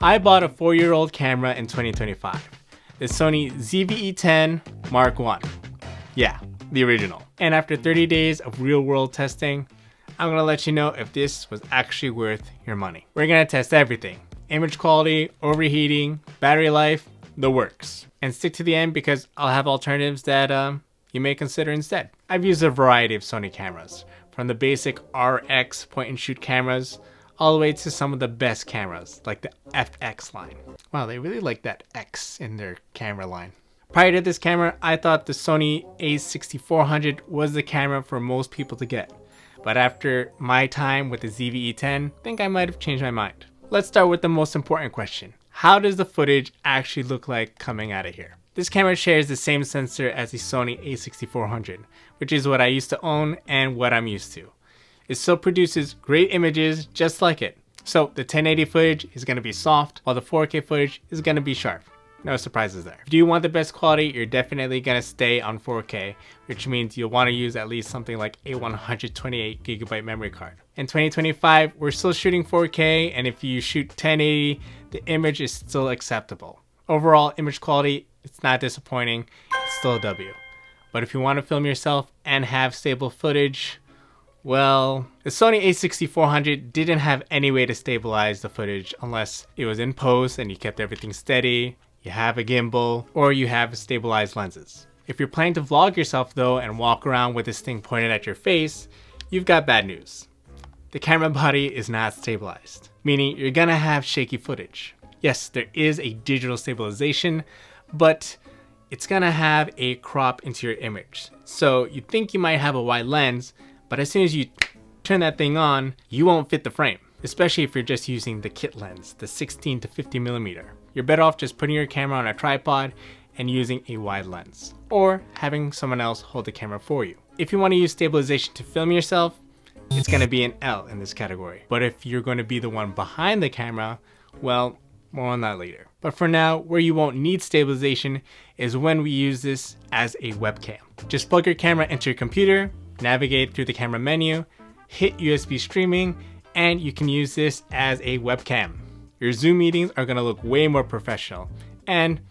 I bought a 4-year-old camera in 2025, the Sony ZV-E10 Mark I. Yeah, the original. And after 30 days of real-world testing, I'm gonna let you know if this was actually worth your money. We're gonna test everything: image quality, overheating, battery life, the works. And stick to the end because I'll have alternatives that you may consider instead. I've used a variety of Sony cameras, from the basic RX point and shoot cameras all the way to some of the best cameras like the FX line. Wow, they really like that X in their camera line. Prior to this camera, I thought the Sony a6400 was the camera for most people to get. But after my time with the ZV-E10, I think I might have changed my mind. Let's start with the most important question. How does the footage actually look like coming out of here? This camera shares the same sensor as the Sony a6400, which is what I used to own and what I'm used to. It still produces great images just like it. So the 1080 footage is going to be soft, while the 4K footage is going to be sharp. No surprises there. If you want the best quality, you're definitely going to stay on 4K, which means you'll want to use at least something like a 128GB memory card. In 2025, we're still shooting 4K, and if you shoot 1080, the image is still acceptable. Overall image quality, it's not disappointing, it's still a W. But if you want to film yourself and have stable footage, well, the Sony a6400 didn't have any way to stabilize the footage unless it was in post and you kept everything steady, you have a gimbal, or you have stabilized lenses. If you're planning to vlog yourself though and walk around with this thing pointed at your face, you've got bad news. The camera body is not stabilized, meaning you're gonna have shaky footage. Yes, there is a digital stabilization, but it's gonna have a crop into your image. So you think you might have a wide lens, but as soon as you turn that thing on, you won't fit the frame, especially if you're just using the kit lens, the 16 to 50mm. You're better off just putting your camera on a tripod and using a wide lens, or having someone else hold the camera for you. If you want to use stabilization to film yourself, it's going to be an L in this category. But if you're going to be the one behind the camera, well, more on that later. But for now, where you won't need stabilization is when we use this as a webcam. Just plug your camera into your computer, navigate through the camera menu, hit USB streaming, and you can use this as a webcam. Your Zoom meetings are going to look way more professional, and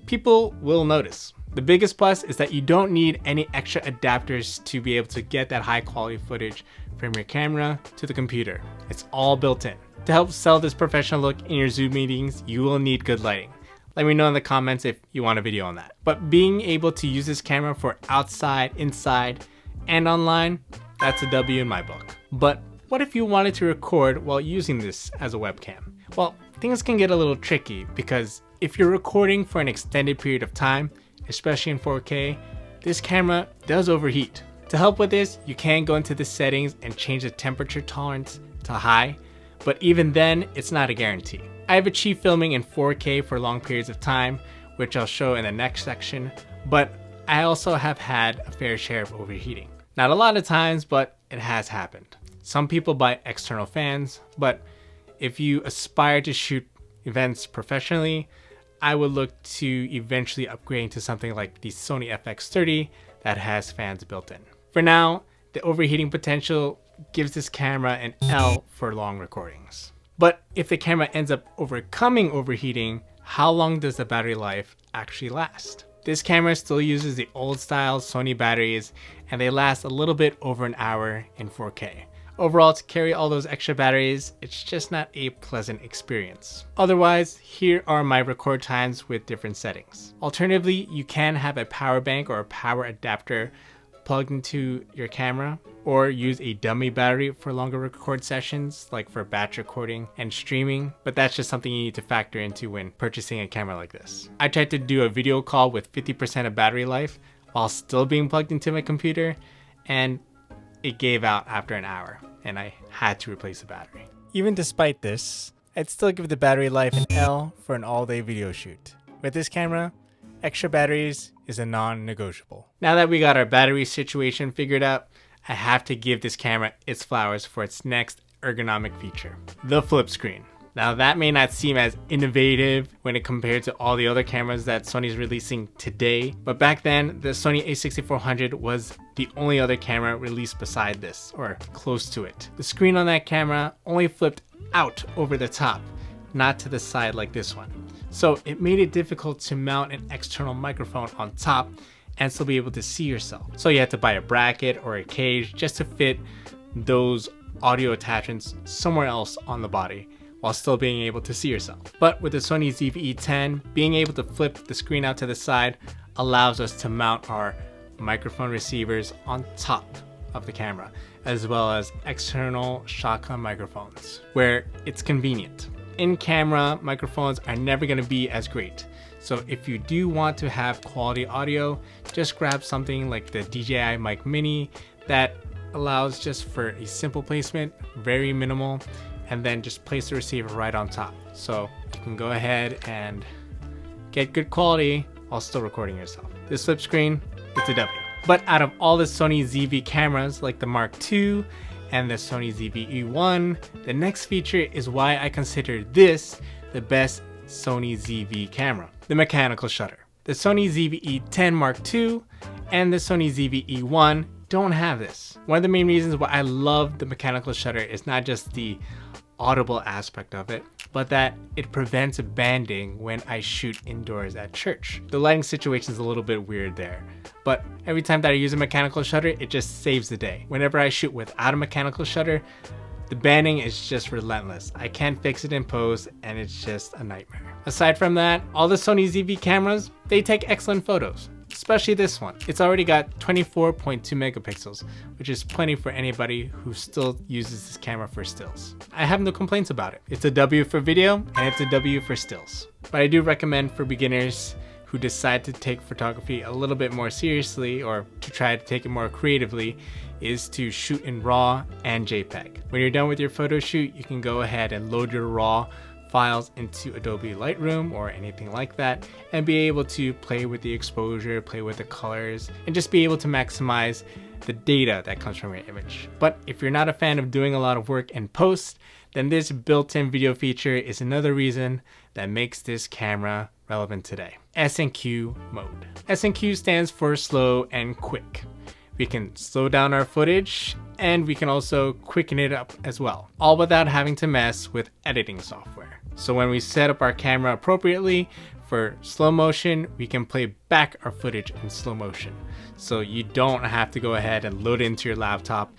people will notice. The biggest plus is that you don't need any extra adapters to be able to get that high quality footage from your camera to the computer. It's all built in. To help sell this professional look in your Zoom meetings, you will need good lighting. Let me know in the comments if you want a video on that. But being able to use this camera for outside, inside, and online, that's a W in my book. But what if you wanted to record while using this as a webcam? Well, things can get a little tricky because if you're recording for an extended period of time, especially in 4K, this camera does overheat. To help with this, you can go into the settings and change the temperature tolerance to high, but even then, it's not a guarantee. I've achieved filming in 4K for long periods of time, which I'll show in the next section, but I also have had a fair share of overheating. Not a lot of times, but it has happened. Some people buy external fans, but if you aspire to shoot events professionally, I would look to eventually upgrading to something like the Sony FX30 that has fans built in. For now, the overheating potential gives this camera an L for long recordings. But if the camera ends up overcoming overheating, how long does the battery life actually last? This camera still uses the old style Sony batteries, and they last a little bit over an hour in 4K. Overall, to carry all those extra batteries, it's just not a pleasant experience. Otherwise, here are my record times with different settings. Alternatively, you can have a power bank or a power adapter plugged into your camera, or use a dummy battery for longer record sessions, like for batch recording and streaming, but that's just something you need to factor into when purchasing a camera like this. I tried to do a video call with 50% of battery life while still being plugged into my computer, and it gave out after an hour, and I had to replace the battery. Even despite this, I'd still give the battery life an L for an all-day video shoot. With this camera, extra batteries is a non-negotiable. Now that we got our battery situation figured out, I have to give this camera its flowers for its next ergonomic feature, the flip screen. Now that may not seem as innovative when it compared to all the other cameras that Sony's releasing today, but back then the Sony a6400 was the only other camera released beside this, or close to it. The screen on that camera only flipped out over the top, not to the side like this one. So it made it difficult to mount an external microphone on top and still be able to see yourself. So you had to buy a bracket or a cage just to fit those audio attachments somewhere else on the body while still being able to see yourself. But with the Sony ZV-E10, being able to flip the screen out to the side allows us to mount our microphone receivers on top of the camera, as well as external shotgun microphones, where it's convenient. In-camera microphones are never going to be as great. So if you do want to have quality audio, just grab something like the DJI Mic Mini that allows just for a simple placement, very minimal, and then just place the receiver right on top. So you can go ahead and get good quality while still recording yourself. This flip screen, it's a W. But out of all the Sony ZV cameras like the Mark II and the Sony ZV-E10, the next feature is why I consider this the best Sony ZV camera, the mechanical shutter. The Sony ZV-E10 Mark II and the Sony ZV-E10 don't have this. One of the main reasons why I love the mechanical shutter is not just the audible aspect of it, but that it prevents banding when I shoot indoors at church. The lighting situation is a little bit weird there, but every time that I use a mechanical shutter, it just saves the day. Whenever I shoot without a mechanical shutter, the banding is just relentless. I can't fix it in post and it's just a nightmare. Aside from that, all the Sony ZV cameras, they take excellent photos. Especially this one. It's already got 24.2 megapixels, which is plenty for anybody who still uses this camera for stills. I have no complaints about it. It's a W for video and it's a W for stills. But I do recommend for beginners who decide to take photography a little bit more seriously or to try to take it more creatively is to shoot in RAW and JPEG. When you're done with your photo shoot, you can go ahead and load your RAW files into Adobe Lightroom or anything like that and be able to play with the exposure, play with the colors, and just be able to maximize the data that comes from your image. But if you're not a fan of doing a lot of work in post, then this built-in video feature is another reason that makes this camera relevant today. S&Q mode. S&Q stands for slow and quick. We can slow down our footage and we can also quicken it up as well, all without having to mess with editing software. So when we set up our camera appropriately for slow motion, we can play back our footage in slow motion. So you don't have to go ahead and load it into your laptop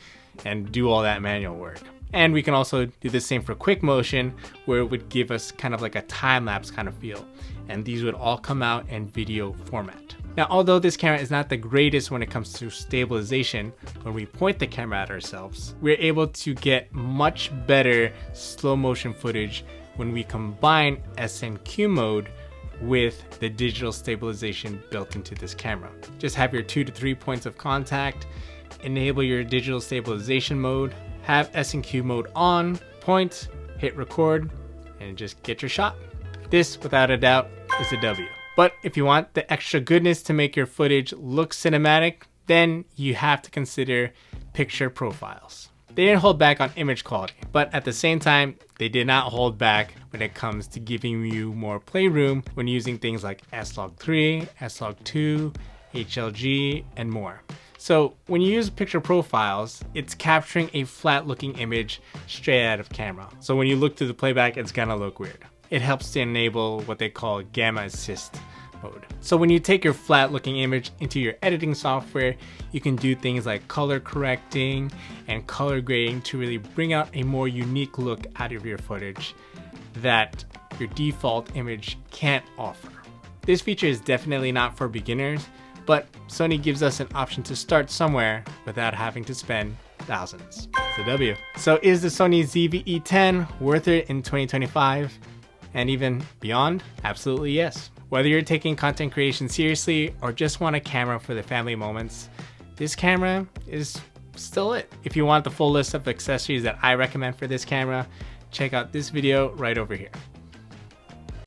and do all that manual work. And we can also do the same for quick motion, where it would give us kind of like a time-lapse kind of feel. And these would all come out in video format. Now, although this camera is not the greatest when it comes to stabilization, when we point the camera at ourselves, we're able to get much better slow motion footage when we combine S&Q mode with the digital stabilization built into this camera. Just have your 2 to 3 points of contact, enable your digital stabilization mode, have S&Q mode on, point, hit record, and just get your shot. This, without a doubt, is a W. But if you want the extra goodness to make your footage look cinematic, then you have to consider picture profiles. They didn't hold back on image quality, but at the same time, they did not hold back when it comes to giving you more playroom when using things like S-Log3, S-Log2, HLG, and more. So when you use picture profiles, it's capturing a flat looking image straight out of camera. So when you look through the playback, it's gonna look weird. It helps to enable what they call gamma assist mode. So when you take your flat looking image into your editing software, you can do things like color correcting and color grading to really bring out a more unique look out of your footage that your default image can't offer. This feature is definitely not for beginners, but Sony gives us an option to start somewhere without having to spend thousands. It's a W. So is the Sony ZV-E10 worth it in 2025 and even beyond? Absolutely yes. Whether you're taking content creation seriously or just want a camera for the family moments, this camera is still it. If you want the full list of accessories that I recommend for this camera, check out this video right over here.